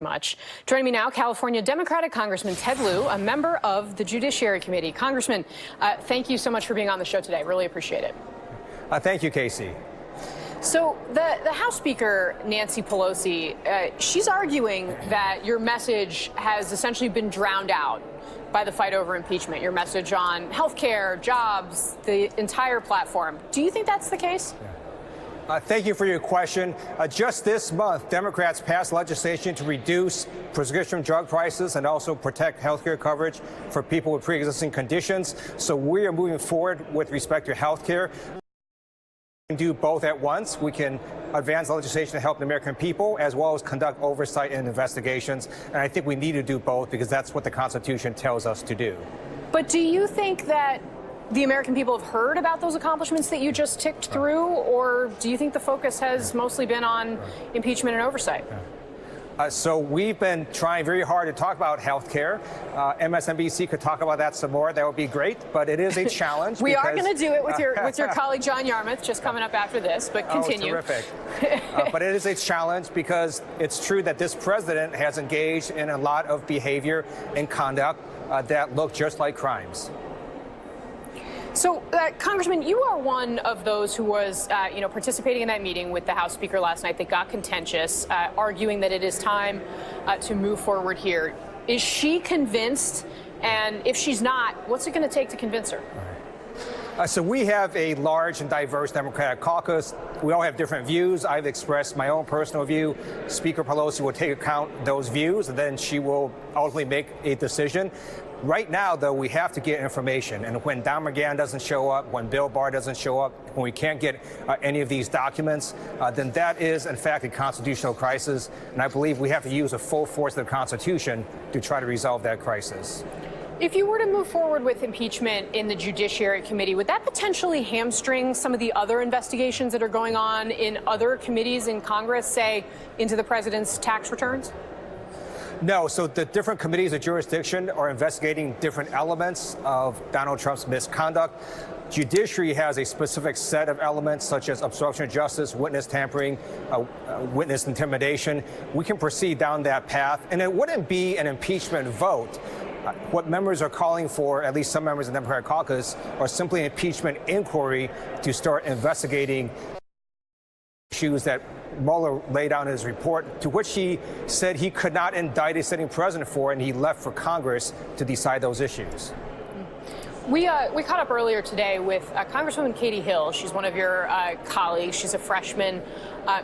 Much. Joining me now, California Democratic Congressman Ted Lieu, a member of the Judiciary Committee. Congressman, thank you so much for being on the show today. Really appreciate it. Thank you, Casey. So the House Speaker, Nancy Pelosi, she's arguing that your message has essentially been drowned out by the fight over impeachment, your message on health care, jobs, the entire platform. Do you think that's the case? Thank you for your question. Just this month, Democrats passed legislation to reduce prescription drug prices and also protect health care coverage for people with pre-existing conditions. So we are moving forward with respect to health care. We can do both at once. We can advance legislation to help the American people, as well as conduct oversight and investigations. And I think we need to do both because that's what the Constitution tells us to do. But do you think that the American people have heard about those accomplishments that you just ticked through, or do you think the focus has mostly been on impeachment and oversight? So we've been trying very hard to talk about health care. Msnbc could talk about that some more. That would be great, but it is a challenge. We are going to do it with your colleague John Yarmouth, just coming up after this, but continue. Oh, terrific. But it is a challenge because it's true that this president has engaged in a lot of behavior and conduct that look just like crimes. So, Congressman, you are one of those who was, participating in that meeting with the House Speaker last night that got contentious, arguing that it is time to move forward here. Is she convinced? And if she's not, what's it going to take to convince her? So we have a large and diverse Democratic caucus. We all have different views. I've expressed my own personal view. Speaker Pelosi will take account those views, and then she will ultimately make a decision. Right now, though, we have to get information. And when Don McGahn doesn't show up, when Bill Barr doesn't show up, when we can't get any of these documents, then that is, in fact, a constitutional crisis. And I believe we have to use the full force of the Constitution to try to resolve that crisis. If you were to move forward with impeachment in the Judiciary Committee, would that potentially hamstring some of the other investigations that are going on in other committees in Congress, say, into the president's tax returns? No, so the different committees of jurisdiction are investigating different elements of Donald Trump's misconduct. Judiciary has a specific set of elements such as obstruction of justice, witness tampering, witness intimidation. We can proceed down that path, and it wouldn't be an impeachment vote. What members are calling for, at least some members of the Democratic caucus, are simply an impeachment inquiry to start investigating issues that Mueller laid out in his report, to which he said he could not indict a sitting president for, and he left for Congress to decide those issues. We caught up earlier today with Congresswoman Katie Hill. She's one of your colleagues. She's a freshman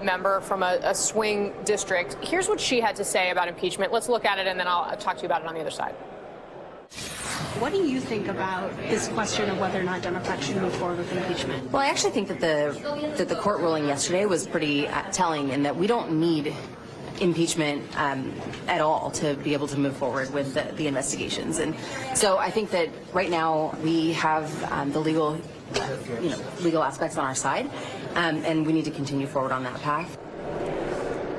member from a swing district. Here's what she had to say about impeachment. Let's look at it, and then I'll talk to you about it on the other side. What do you think about this question of whether or not Democrats should move forward with impeachment? Well, I actually think that the court ruling yesterday was pretty telling in that we don't need impeachment at all to be able to move forward with the investigations. And so I think that right now we have the legal aspects on our side, and we need to continue forward on that path.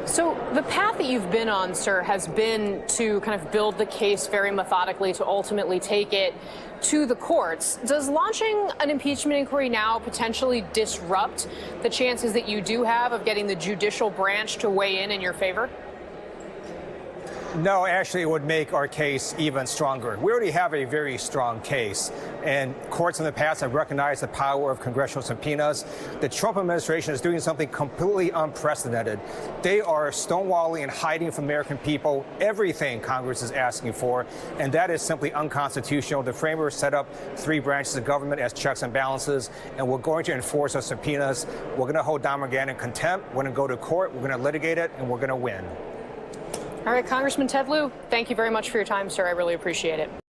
So the path that you've been on, sir, has been to kind of build the case very methodically to ultimately take it to the courts. Does launching an impeachment inquiry now potentially disrupt the chances that you do have of getting the judicial branch to weigh in your favor? No, actually, it would make our case even stronger. We already have a very strong case, and courts in the past have recognized the power of congressional subpoenas. The Trump administration is doing something completely unprecedented. They are stonewalling and hiding from American people everything Congress is asking for, and that is simply unconstitutional. The framers set up 3 branches of government as checks and balances, and we're going to enforce our subpoenas. We're going to hold Don McGahn in contempt. We're going to go to court. We're going to litigate it, and we're going to win. All right, Congressman Ted Lieu, thank you very much for your time, sir. I really appreciate it.